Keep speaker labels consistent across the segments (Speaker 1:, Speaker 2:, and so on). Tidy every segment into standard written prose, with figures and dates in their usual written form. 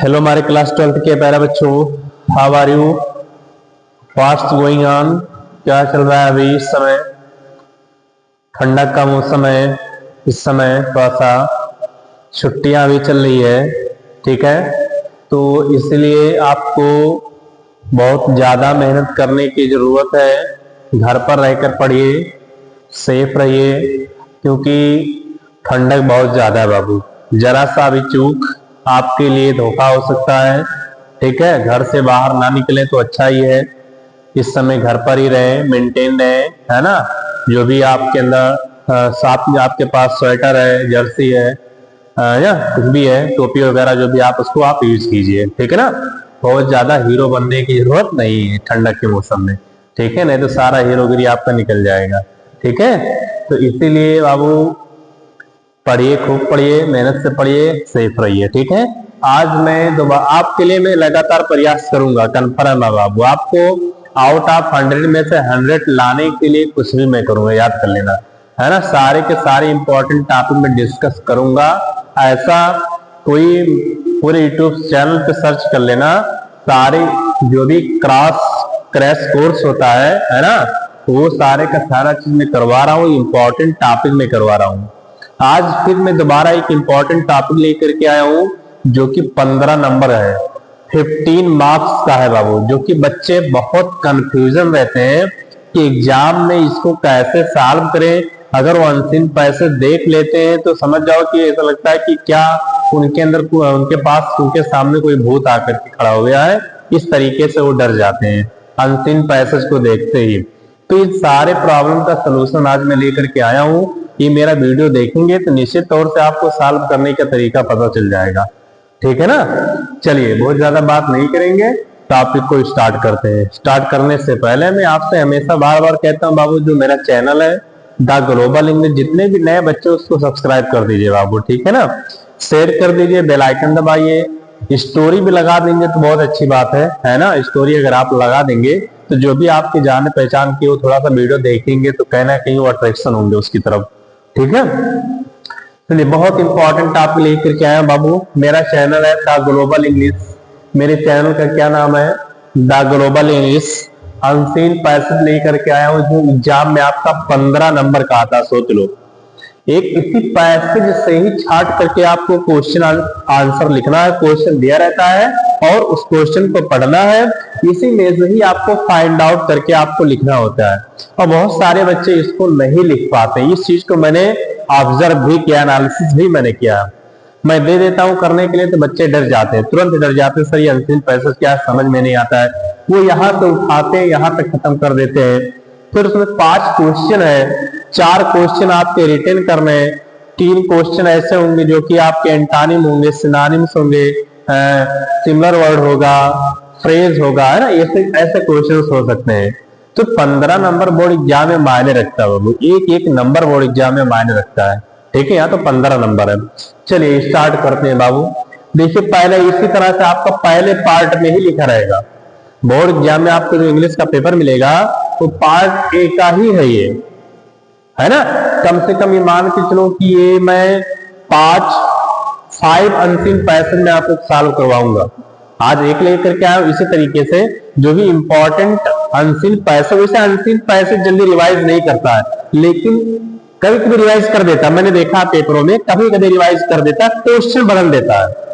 Speaker 1: Hello हमारे class 12th के प्यारे बच्चों, how are you, what's going on. क्या चल रहा है अभी? इस समय ठंडक का मौसम है, इस समय थोड़ा सा छुट्टियां भी चल रही है, ठीक है। तो इसलिए आपको बहुत ज़्यादा मेहनत करने की ज़रूरत है। घर पर रहकर पढ़िए, सेफ रहिए, क्योंकि ठंडक बहुत ज़्यादा है बाबू। जरा सा भी चूक आपके लिए धोखा हो सकता है, ठीक है। घर से बाहर ना निकले तो अच्छा ही है। इस समय घर पर ही रहे, मेंटेन रहे, है ना। जो भी आपके अंदर साथ आपके पास स्वेटर है, जर्सी है, या कुछ भी है, टोपी वगैरह जो भी आप उसको आप यूज कीजिए, ठीक है ना। बहुत ज्यादा हीरो बनने की जरूरत नहीं है ठंडक के मौसम में, ठीक है। नहीं तो सारा हीरोगिरी आपका निकल जाएगा, ठीक है। तो इसीलिए बाबू पढ़िए, खूब पढ़िए, मेहनत से पढ़िए, सेफ रहिए, ठीक है। आज मैं दोबारा आपके लिए मैं लगातार प्रयास करूंगा, कन्फर्म है बाबू। आपको आउट ऑफ 100 में से 100 लाने के लिए कुछ भी मैं करूंगा, याद कर लेना, है ना। सारे के सारे इंपॉर्टेंट टॉपिक में डिस्कस करूंगा। ऐसा कोई पूरे यूट्यूब चैनल पे सर्च कर लेना, सारे जो भी क्रैश कोर्स होता है ना, वो सारे का सारा चीज मैं करवा रहा हूँ, इंपॉर्टेंट टॉपिक में करवा रहा हूँ। आज फिर मैं दोबारा एक इंपॉर्टेंट टॉपिक लेकर के आया हूँ, जो कि 15 नंबर है, 15 मार्क्स का है बाबू। जो कि बच्चे बहुत कंफ्यूजन रहते हैं कि एग्जाम में इसको कैसे सॉल्व करें। अगर वो अनसीन पैसे देख लेते हैं तो समझ जाओ कि ऐसा लगता है कि क्या उनके अंदर उनके पास उनके सामने कोई भूत आकर के खड़ा हो गया है। इस तरीके से वो डर जाते हैं अनसीन पैसेज को देखते ही। तो इस सारे प्रॉब्लम का सलूशन आज मैं लेकर के आया हूँ। ये मेरा वीडियो देखेंगे तो निश्चित तौर से आपको सॉल्व करने का तरीका पता चल जाएगा, ठीक है ना। चलिए बहुत ज्यादा बात नहीं करेंगे, टॉपिक को स्टार्ट करते हैं। स्टार्ट करने से पहले मैं आपसे हमेशा बार बार कहता हूँ बाबू, जो मेरा चैनल है द ग्लोबल इंग्लिश, जितने भी नए बच्चे उसको सब्सक्राइब कर दीजिए बाबू, ठीक है ना। शेयर कर दीजिए, बेल आइकन दबाइए, स्टोरी भी लगा देंगे तो बहुत अच्छी बात है ना। स्टोरी अगर आप लगा देंगे तो जो भी आपकी जान पहचान की वो थोड़ा सा वीडियो देखेंगे तो कहीं ना कहीं वो अट्रैक्शन होंगे उसकी तरफ, ठीक है। चलिए बहुत इंपॉर्टेंट टॉपिक लेकर के आया बाबू। मेरा चैनल है द ग्लोबल इंग्लिश। मेरे चैनल का क्या नाम है? The global English. Unseen passage लेकर के आया हूं जो एग्जाम में आपका 15 नंबर का आता, सोच लो। एक इसी पैसेज से ही छाट करके आपको क्वेश्चन आंसर लिखना है। क्वेश्चन दिया रहता है और उस क्वेश्चन को पढ़ना है। इसी में से ही आपको फाइंड आउट करके आपको लिखना होता है। और बहुत सारे बच्चे इसको नहीं लिख पाते। इस चीज को मैंने ऑब्जर्व भी किया, एनालिसिस भी मैंने किया। मैं दे देता हूं करने के लिए तो बच्चे डर जाते हैं, तुरंत डर जाते हैं। सर ये अनसीन पैसेज क्या है, समझ में नहीं आता है। वो यहाँ से उठाते हैं, यहाँ तक खत्म कर देते हैं। फिर उसमें 5 क्वेश्चन है, 4 क्वेश्चन आपके रिटर्न करने हैं, 3 क्वेश्चन ऐसे होंगे जो कि आपके एंटानिम होंगे, सिनोनिम्स होंगे, सिमिलर वर्ड होगा, फ्रेज होगा, है ना। ऐसे ऐसे क्वेश्चन हो सकते हैं। तो 15 नंबर बोर्ड एग्जाम में मायने रखता है बाबू, एक एक नंबर बोर्ड एग्जाम में मायने रखता है, ठीक है। यहाँ तो 15 नंबर है। चलिए स्टार्ट करते हैं बाबू। देखिए पहले इसी तरह से आपका पहले पार्ट में ही लिखा रहेगा। बोर्ड एग्जाम में आपको जो इंग्लिश का पेपर मिलेगा वो पार्ट ए का ही है ये, है ना। कम से कम ये मान के चलो कि ये मैं 5 अनसीन पैसेज में आपको सॉल्व करवाऊंगा। आज एक लेकर के आया इसी तरीके से जो भी इंपॉर्टेंट अनसीन पैसेज। वैसे अनसीन पैसेज जल्दी रिवाइज नहीं करता है, लेकिन कभी कभी रिवाइज कर देता है। मैंने देखा पेपरों में कभी कभी रिवाइज कर देता है, क्वेश्चन बदल देता है।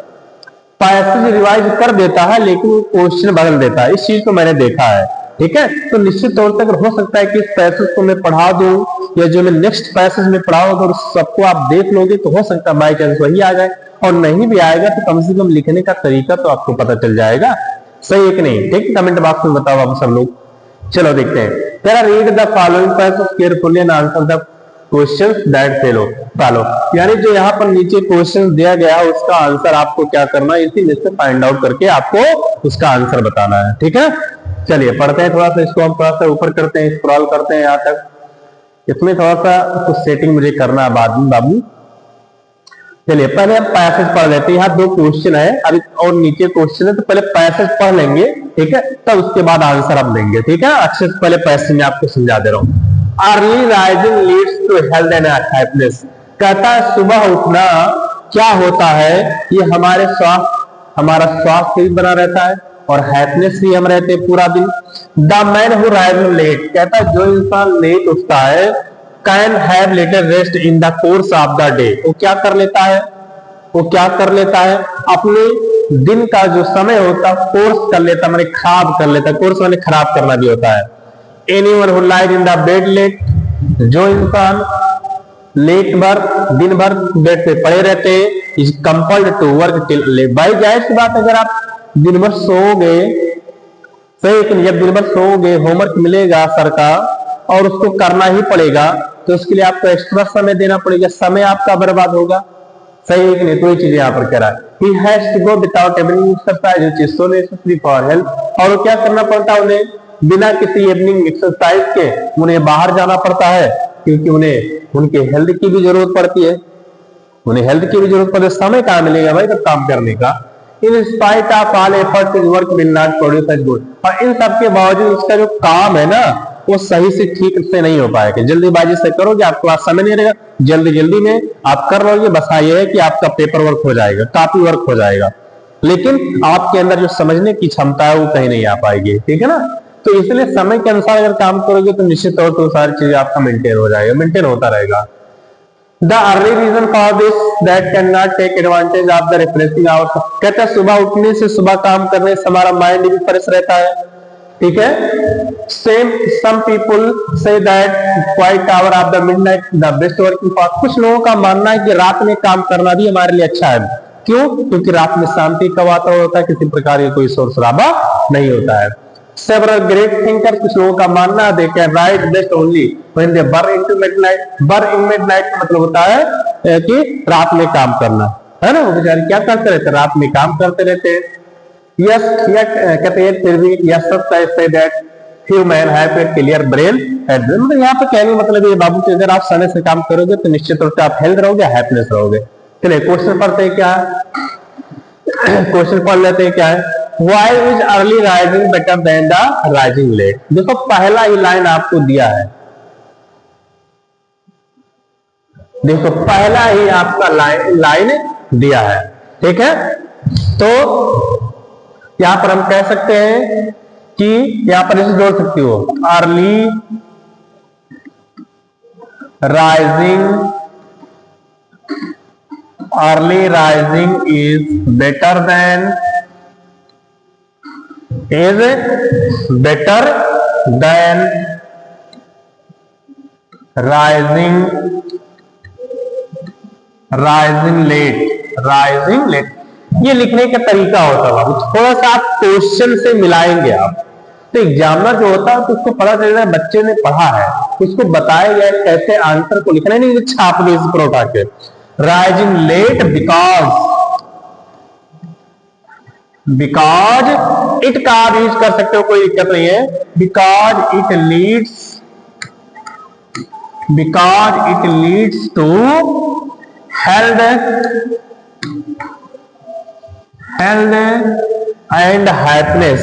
Speaker 1: पैसेज रिवाइज कर देता है लेकिन क्वेश्चन बदल देता है, इस चीज को मैंने देखा है, ठीक है। तो निश्चित तौर पर हो सकता है कि इस पैसेज को मैं पढ़ा दूं या जो मैं नेक्स्ट पैसेज में पढ़ाऊं, अगर सबको आप देख लोगे तो हो सकता है बाई चांस वही आ जाए, और नहीं भी आएगा तो कम से कम लिखने का तरीका तो आपको पता चल जाएगा। सही है कि नहीं? ठीक, कमेंट बॉक्स में बताओ आप सब लोग। चलो देखते हैं। तेरा read the following passage carefully and answer the questions that follow. यानी जो यहाँ पर नीचे क्वेश्चन दिया गया है उसका आंसर आपको क्या करना है, इसी में से फाइंड आउट करके आपको उसका आंसर बताना है, ठीक है। चलिए पढ़ते हैं थोड़ा सा, इसको हम थोड़ा सा ऊपर करते हैं, स्क्रॉल करते हैं यहाँ तक। इसमें थोड़ा सा कुछ सेटिंग मुझे करना है बाद में बाबू। चलिए पहले हम पैसेज पढ़ लेते हैं। यहाँ 2 क्वेश्चन है अभी और नीचे क्वेश्चन है, तो पहले पैसेज पढ़ लेंगे, ठीक है, तब उसके बाद आंसर हम देंगे, ठीक है। अच्छे से पहले पैसेज में आपको समझा दे रहा हूँ। Early rising leads to health and happiness. कहता है सुबह उठना क्या होता है, ये हमारे स्वास्थ्य हमारा स्वास्थ्य भी बना रहता है और हैप्पीनेस भी हम रहते हैं पूरा दिन। The man who rise late, कहता है जो इंसान लेट उठता है, can have little rest in the course of the day, वो क्या कर लेता है, वो क्या कर लेता है, अपने दिन का जो समय होता है कोर्स कर लेता, मैंने खराब कर लेता, कोर्स मैंने खराब करना भी होता है। Anyone who lies in the bed late, जो इंसान लेट भर दिन भर बेड पे पड़े रहते हैं, is compelled to work till late. भाई जाहिर सी बात, अगर आप दिन भर सोओगे, सही, जब दिन भर सोओगे, होमवर्क मिलेगा सर का और उसको करना ही पड़ेगा, तो उसके लिए आपको एक्स्ट्रा समय देना पड़ेगा, समय आपका बर्बाद होगा, सही है कि नहीं। तो ये चीजें यहाँ पर कह रहा है, he has to go without evening exercise which is so necessary for health, और वो क्या करना पड़ता है उन्हें, बिना किसी इवनिंग एक्सरसाइज के उन्हें बाहर जाना पड़ता है, क्योंकि उन्हें उनके हेल्थ की भी जरूरत पड़ती है, उन्हें हेल्थ की भी जरूरत पड़ती है। समय कहाँ मिलेगा भाई तब काम करने का। In spite of all efforts his work will not produce as good, और इन सब के बावजूद इसका जो काम है ना वो सही से ठीक से नहीं हो पाएगा। जल्दीबाजी से करोगे, आपके पास समय नहीं रहेगा, जल्दी जल्दी में आप कर लोगे, बस ये है कि आपका पेपर वर्क हो जाएगा, कॉपी वर्क हो जाएगा, लेकिन आपके अंदर जो समझने की क्षमता है वो कहीं नहीं आ पाएगी, ठीक है ना। तो इसलिए समय के अनुसार अगर काम करोगे तो निश्चित तौर पर सारी चीजें आपका मेंटेन हो जाएगा, मेंटेन होता रहेगा। The early reason for this that cannot take advantage of the refreshing hours, कहते हैं सुबह उठने से, सुबह काम करने से हमारा माइंड भी फ्रेश रहता है, ठीक है। Same some people say that quiet hour of the midnight the best working for, कुछ लोगों का मानना है कि रात में काम करना भी हमारे लिए अच्छा है, क्यों, क्योंकि रात में शांति का वातावरण होता है, किसी प्रकार का कोई शोर शराबा नहीं होता है। Several great thinkers, कुछ लोगों का मानना है, they can write best only when they burn into midnight, burn in midnight का मतलब होता है कि रात में काम करना, है ना। वो बेचारे क्या करते रहते, रात में काम करते रहते हैं। Yes, कहते हैं फिर भी yes, I say that few men have a clear brain at the, मतलब यहाँ पे कहने मतलब ये बाबू कि अगर आप समय से काम करोगे तो निश्चित रूप से आप हेल्थ रहोगे, हैप्पीनेस रहोगे। चलिए क्वेश्चन पढ़ते हैं, क्या क्वेश्चन पढ़ लेते हैं, क्या है, Why is early rising better than the rising late? देखो पहला ही लाइन आपको दिया है, देखो पहला ही आपका लाइन दिया है, ठीक है। तो यहां पर हम कह सकते हैं कि यहां पर इसे जोड़ सकते हो, early rising is better than rising late। ये लिखने का तरीका होता है, थोड़ा सा आप क्वेश्चन से मिलाएंगे आप, तो एग्जामिनर जो होता है तो उसको पता चल रहा है बच्चे ने पढ़ा है, उसको बताया गया कैसे आंसर को लिखना है, नहीं छाप दे इस पर उठा के। राइजिंग लेट बिकॉज इट का आप यूज कर सकते हो, कोई दिक्कत नहीं है, because it leads to health and happiness,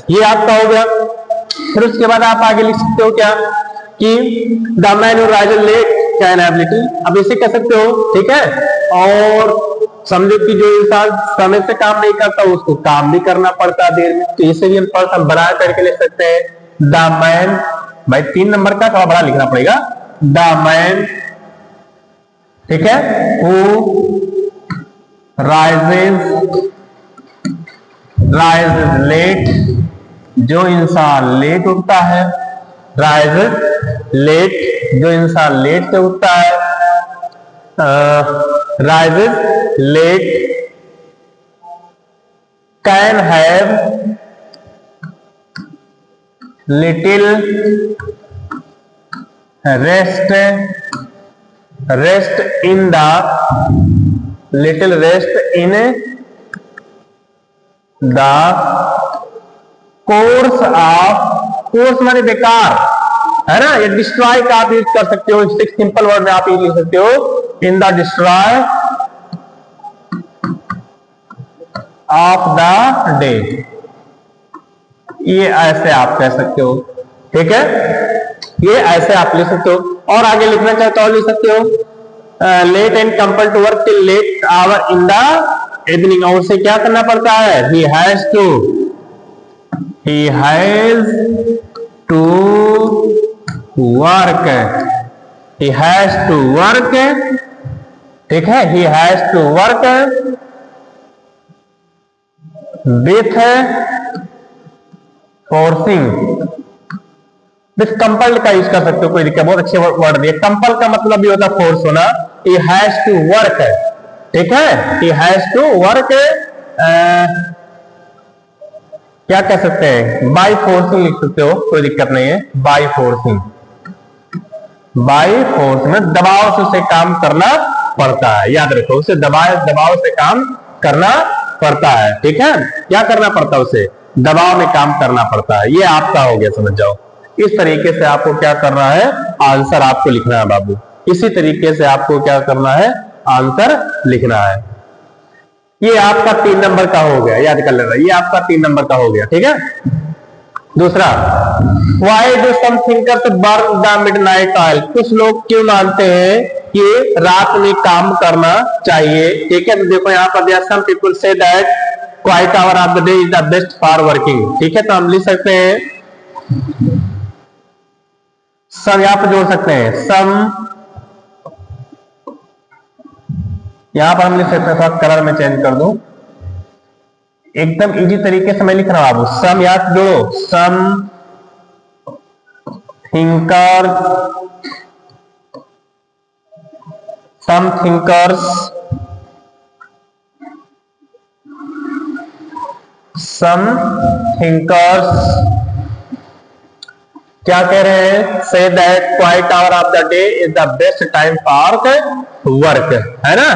Speaker 1: ये आपका हो गया। फिर उसके बाद आप आगे लिख सकते हो क्या कि the man who rise late can have little, अब इसे कह सकते हो, ठीक है। और समझो कि जो इंसान समय से काम नहीं करता उसको काम भी करना पड़ता है देर में, तो इसे भी हम बड़ा करके लिख सकते हैं, द मैन, भाई 3 नंबर का थोड़ा बड़ा लिखना पड़ेगा, द मैन, ठीक है, हु राइजेस लेट, जो इंसान लेट उठता है, राइजेस लेट, जो इंसान लेट से उठता है, rises late can have little rest in the course माने बेकार, है ना। ये डिस्ट्रॉय का आप यूज कर सकते हो, सिंपल वर्ड में आप ये लिख सकते हो, in the destroy of the day, ये ऐसे आप कह सकते हो, ठीक है, ये ऐसे आप लिख सकते हो। और आगे लिखना चाहे तो और लिख सकते हो late and compel to work till late hour in the evening. और उसे क्या करना पड़ता है, he has to work, he has to work, ठीक है, he has to work with forcing, with compelled का यूज कर सकते हो, कोई दिक्कत, बहुत अच्छे वर्ड दिए। कंपल का मतलब भी होता है फोर्स होना। he has to work, ठीक है, he has to work क्या कह सकते हैं, बाय फोर्सिंग लिख सकते हो, कोई दिक्कत नहीं है। बाय फोर्सिंग, बाय फोर्स में दबाव से उसे काम करना पड़ता है, याद रखो, उसे दबाव से काम करना पड़ता है, ठीक है, क्या करना पड़ता है, उसे दबाव में काम करना पड़ता है। ये आपका हो गया, समझ जाओ। इस तरीके से आपको क्या करना है, आंसर आपको लिखना है बाबू। इसी तरीके से आपको क्या करना है, आंसर लिखना है। ये आपका 3 नंबर का हो गया, याद कर लेना, ये आपका 3 नंबर का हो गया, ठीक है। दूसरा, Why do some thinkers burn the midnight oil? कुछ लोग क्यों मानते हैं कि रात में काम करना चाहिए, ठीक है। तो देखो यहाँ पर दिया, some people say that quiet hour of the day is the best for working, ठीक है। तो हम लिख सकते हैं some, यहाँ पर जोड़ सकते हैं some, यहाँ पर हम लिख सकते हैं, थोड़ा कलर में चेंज कर दूं, एकदम इजी तरीके से मैं लिख रहा हूं। सम याद जोड़ो, सम थिंकर्स क्या कह रहे हैं, से that quiet hour of the day is the best time for work, है ना।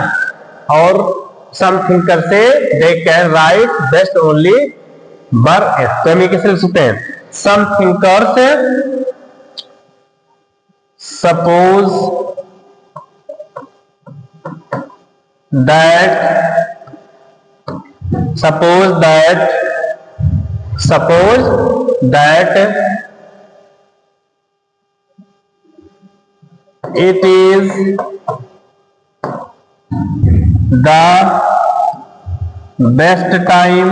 Speaker 1: और some thinkers say they can write best only but तो हम कैसे लिख सकते हैं, some thinkers suppose that it is the best time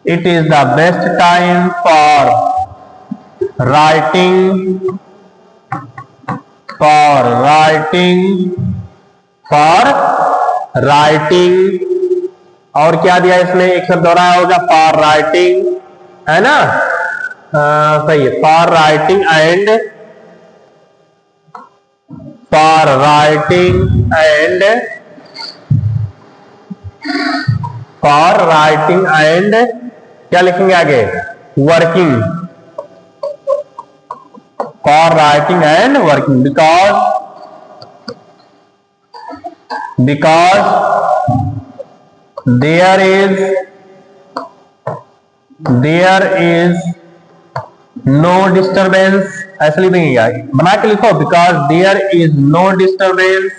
Speaker 1: it is the best time for writing और क्या दिया इसमें, एक शब्द दोहराया होगा, फॉर राइटिंग, है ना, सही है, फॉर राइटिंग एंड क्या लिखेंगे आगे, working, for writing and working, because there is no disturbance, ऐसे लिखेंगे, बना के लिखो, because there is no disturbance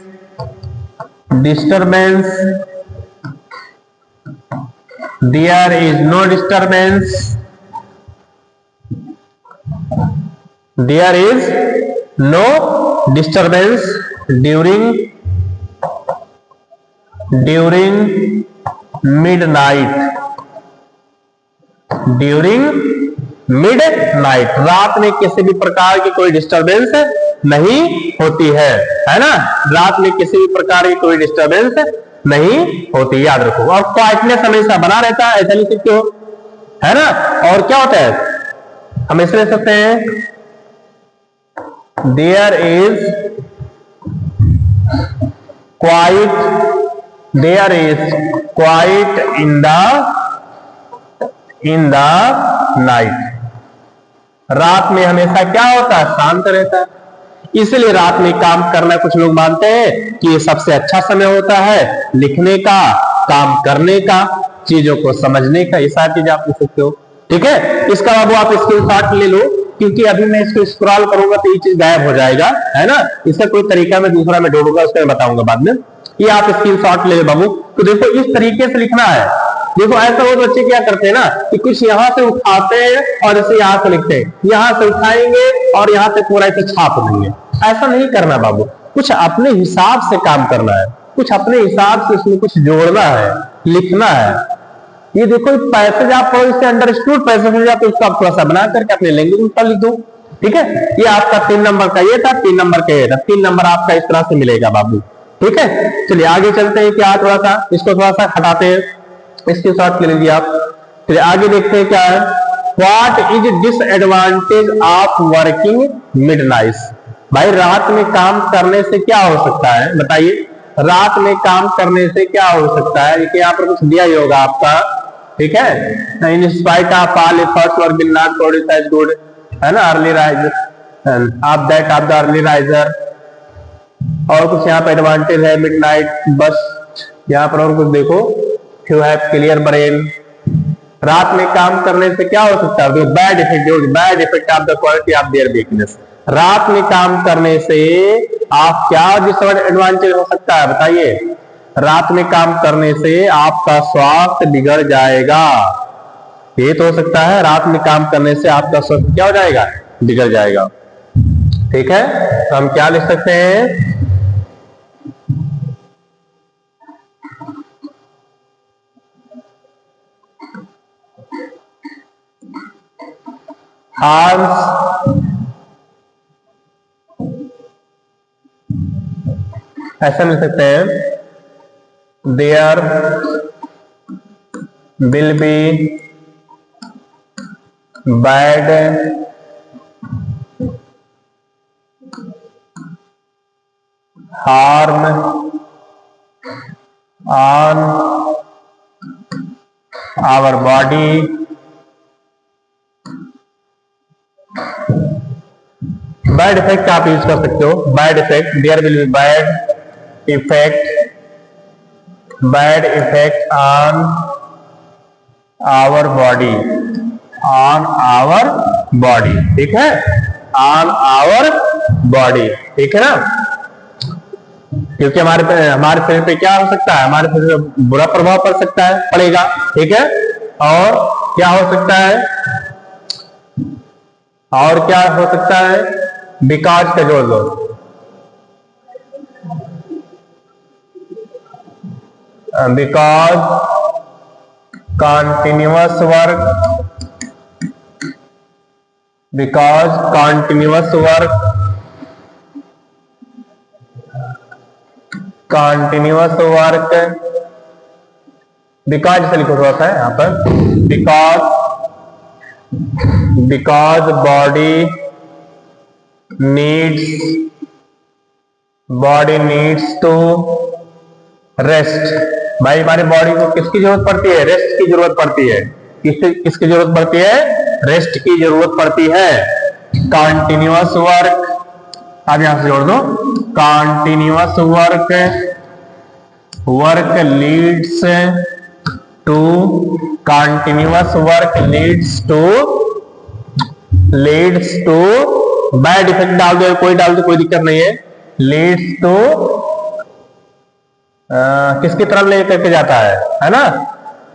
Speaker 1: during midnight, रात में किसी भी प्रकार की कोई डिस्टरबेंस नहीं होती है ना, रात में किसी भी प्रकार की कोई डिस्टरबेंस नहीं होती, याद रखो। और क्वाइटनेस हमेशा बना रहता है, ऐसा लिख सकते हो, है ना। और क्या होता है, हम इसे लिख सकते हैं, there is quiet in the night, रात में हमेशा क्या होता है, शांत रहता है। इसलिए रात में काम करना कुछ लोग मानते हैं कि ये सबसे अच्छा समय होता है लिखने का, काम करने का, चीजों को समझने का, ये सारी चीजें आप लिख सकते हो, ठीक है। इसका बाबू आप स्क्रीनशॉट ले लो, क्योंकि अभी मैं इसको स्क्रॉल करूंगा तो ये चीज गायब हो जाएगा, है ना। इसका कोई तरीका मैं दूसरा ढूंढूंगा, उसको मैं बताऊंगा बाद में। ये आप स्क्रीनशॉट ले लो बाबू। तो देखो इस तरीके से लिखना है, देखो ऐसा वो बच्चे क्या करते हैं ना कि कुछ यहाँ से उठाते हैं और इसे यहाँ से लिखते हैं, यहाँ से उठाएंगे और यहाँ से पूरा इसे छाप देंगे। ऐसा नहीं करना बाबू, कुछ अपने हिसाब से काम करना है, कुछ अपने हिसाब से इसमें कुछ जोड़ना है, लिखना है। ये देखो पैसेज आप पढ़ो, इससे अंडरस्टूड पैसेज हो जाए तो उसको आप थोड़ा सा बना करके अपने लैंग्वेज में लिख दो। ठीक है, ये आपका 3 नंबर का ये था, 3 नंबर का ये था, 3 नंबर आपका इस तरह से मिलेगा बाबू। ठीक है, चलिए आगे चलते हैं। क्या थोड़ा सा इसको थोड़ा सा हटाते हैं, इसके साथ ले लीजिए आप। चलिए आगे देखते हैं क्या है। What is disadvantage of working midnight? भाई रात में काम करने से क्या हो सकता है बताइए, रात में काम करने से क्या हो सकता है? देखिए यहाँ पर कुछ दिया ही होगा आपका। ठीक है, in spite of all efforts work will not produce as good, है ना, अर्ली राइजर आप that of the early riser. और कुछ यहाँ पे एडवांटेज है मिडनाइट बस यहाँ पर, और कुछ देखो, यू हैव क्लियर ब्रेन। रात में काम करने से क्या हो सकता है? Bad effect, bad effect of the quality of their weakness. रात में काम करने से आप क्या डिसएडवांटेज हो सकता है बताइए? रात में काम करने से आपका स्वास्थ्य बिगड़ जाएगा, ये तो हो सकता है। रात में काम करने से आपका स्वास्थ्य क्या हो जाएगा? बिगड़ जाएगा। ठीक है, तो हम क्या लिख सकते हैं? हार्म्स, ऐसा मिल सकते हैं, there will be bad harm on our body bad effect आप यूज कर सकते हो, bad effect, there will be bad effect on our body, on our body. ठीक है, ऑन आवर बॉडी। ठीक है ना, क्योंकि हमारे शरीर पे क्या हो सकता है? हमारे शरीर पे बुरा प्रभाव पड़ सकता है, पड़ेगा। ठीक है, और क्या हो सकता है? और क्या हो सकता है? बिकॉज का जोड़ दो, because continuous work, because continuous work, continuous work, because से लिखो थोड़ा सा है यहाँ पर, because body needs to rest. भाई हमारी बॉडी को किसकी जरूरत पड़ती है? रेस्ट की जरूरत पड़ती है। किसकी जरूरत पड़ती है? रेस्ट की जरूरत पड़ती है। कॉन्टिन्यूअस वर्क, अब यहां से जोड़ दो, continuous work leads to, continuous work leads to bad effect डाल दो, कोई दिक्कत नहीं है। लीड्स टू किसकी तरफ लेकर के जाता है ना?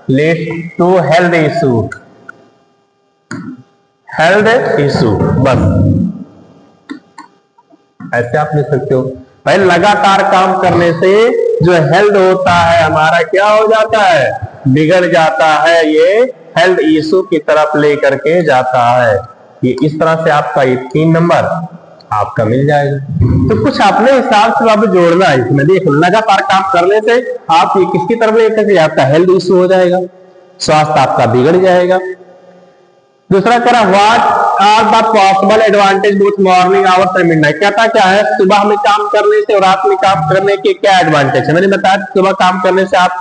Speaker 1: लीड्स टू हेल्थ इशू, बस ऐसे आप लिख सकते हो। भाई लगातार काम करने से जो हेल्थ होता है हमारा क्या हो जाता है? बिगड़ जाता है। ये हेल्थ इशू की तरफ लेकर के जाता है। ये इस तरह से आपका ये 3 नंबर आपका मिल जाएगा। तो कुछ अपने हिसाब से आप जोड़ना है इसमें। देखो लगातार काम करने से आप ये किसकी तरफ लेकर के जाता है? हेल्थ इशू हो जाएगा, स्वास्थ्य आपका बिगड़ जाएगा। दूसरा करा, what are the possible advantage both morning hours and midnight? कहता क्या है, सुबह में काम करने से और रात में काम करने के क्या एडवांटेज है? मैंने बताया सुबह काम करने से आप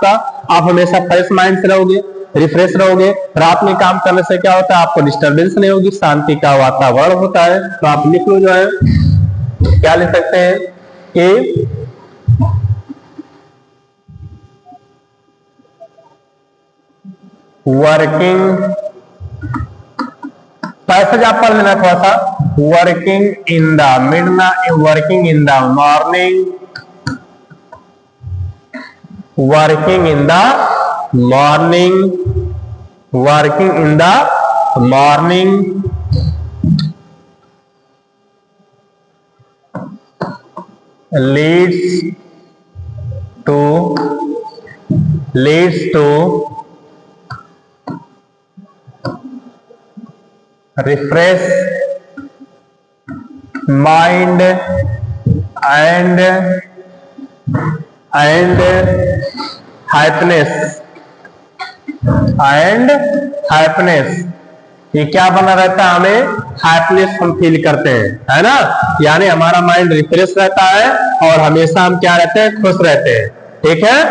Speaker 1: हमेशा फ्रेश माइंड से रहोगे, रिफ्रेश रहोगे। रात में काम करने से क्या होता है? आपको डिस्टर्बेंस नहीं होगी, शांति का वातावरण होता है। तो आप लिख लो, जो है क्या लिख सकते हैं कि वर्किंग, पैसेज आप पढ़ लेना थोड़ा सा, working in the midnight, working in the morning, working in the morning, working in the morning, leads to refresh mind and happiness ये क्या बना रहता है, हमें हैप्पीनेस हम फील करते हैं, है ना। यानी हमारा माइंड रिफ्रेश रहता है और हमेशा हम क्या रहते हैं, खुश रहते हैं, ठीक है।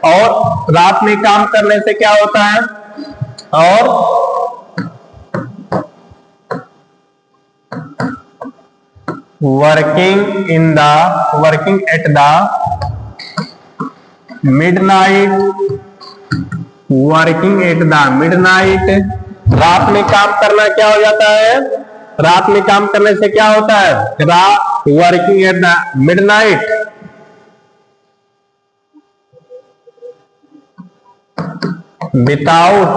Speaker 1: और रात में काम करने से क्या होता है, और वर्किंग एट द मिडनाइट, रात में काम करना क्या हो जाता है, रात में काम करने से क्या होता है, working at the midnight, without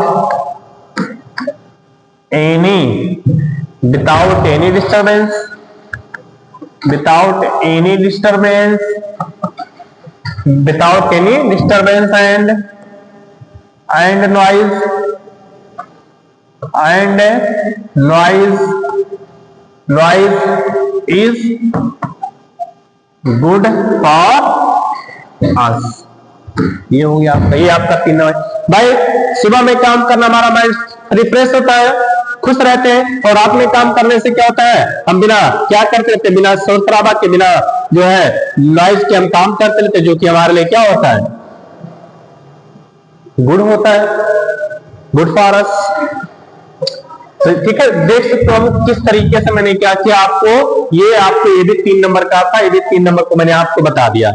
Speaker 1: any disturbance and noise is good for us। ये हो गया आपका, ये आपका 3 नंबर। भाई सुबह में काम करना हमारा माइंड रिफ्रेश होता है, खुश रहते हैं, और रात में काम करने से क्या होता है, हम बिना क्या करते रहते, बिना शोर शराबा के, बिना जो है नॉइज के हम काम करते रहते, जो कि हमारे लिए क्या होता है, गुड होता है, गुड फॉर अस। ठीक है, देख सकते हो किस तरीके से मैंने क्या किया, आपको ये भी 3 नंबर का था, ये भी 3 नंबर को मैंने आपको बता दिया,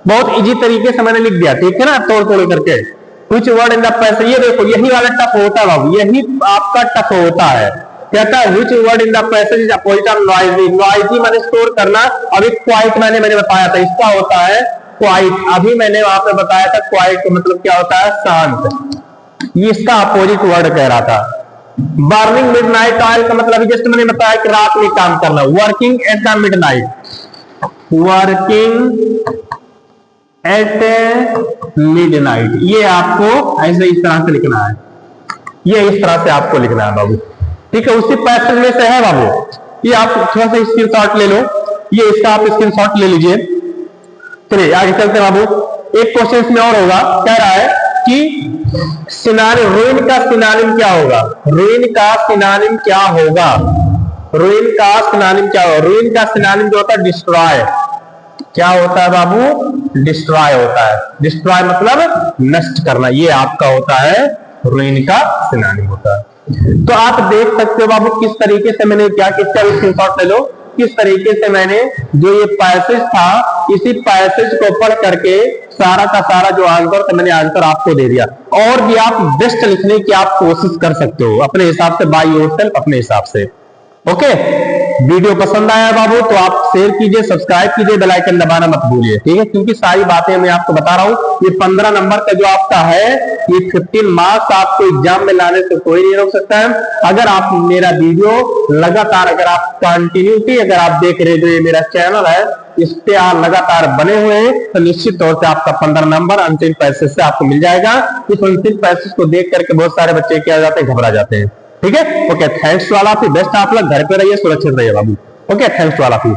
Speaker 1: बहुत इजी तरीके से मैंने लिख दिया, ठीक है ना, तोड़ तोड़ करके। कुछ वर्ड इन द पैसेज, ये देखो यही वाला टफ होता है बाबू, यही आपका टफ होता है। कहता है which word in the passage is opposite of noisy, noisy मैंने स्टोर करना, अभी क्वाइट मैंने बताया था, इसका होता है क्वाइट, अभी मैंने वहां पे बताया था क्वाइट मतलब क्या होता है, शांत, ये इसका अपोजिट वर्ड कह रहा था। बर्निंग मिडनाइट ऑयल का मतलब जस्ट मैंने बताया कि रात में काम करना, working at the midnight, working at midnight, ये आपको ऐसे इस तरह से लिखना है, ये इस तरह से आपको लिखना है बाबू, ठीक है। उसी पैसेज में से है बाबू, ये आप थोड़ा सा स्क्रीनशॉट ले लो, ये इसका आप स्क्रीनशॉट ले लीजिए। चलिए आगे चलते हैं बाबू, एक क्वेश्चन इसमें और होगा, कह रहा है कि रुइन का सिनोनिम क्या होगा, रुइन का सिनोनिम क्या होगा, रुइन का सिनोनिम क्या होगा, रुइन का सिनोनिम जो होता है डिस्ट्रॉय, क्या होता है बाबू, डिस्ट्रॉय होता है, डिस्ट्रॉय मतलब नष्ट करना, ये आपका होता है रुइन का सिनोनिम होता है। तो आप देख सकते हो बाबू किस तरीके से मैंने क्या किया, स्क्रीनशॉट ले लो, किस तरीके से मैंने जो ये पैसेज था, इसी पैसेज को पढ़ करके सारा का सारा जो आंसर था, मैंने आंसर आपको दे दिया। और भी आप बेस्ट लिखने की आप कोशिश कर सकते हो अपने हिसाब से, बाय योरसेल्फ, अपने हिसाब से। ओके, वीडियो पसंद आया बाबू तो आप शेयर कीजिए, सब्सक्राइब कीजिए, बेल आइकन दबाना मत भूलिए, ठीक है, क्योंकि सारी बातें मैं आपको बता रहा हूं। ये 15 नंबर का जो आपका है, ये 15 मार्क्स आपको एग्जाम में लाने से कोई नहीं रोक सकता है। अगर आप मेरा वीडियो लगातार, अगर आप कंटिन्यूटी अगर आप देख रहे, जो ये मेरा चैनल है इस पे आप लगातार बने हुए हैं, तो निश्चित तौर से आपका 15 नंबर अनसिन पैसेज से आपको मिल जाएगा। इस अनसिन पैसेज को देख करके बहुत सारे बच्चे क्या जाते हैं, घबरा जाते हैं, ठीक है। Okay, thanks to all of you, best आप लोग, घर पे रहिए, सुरक्षित रहिए बाबू। Okay, thanks to all of you.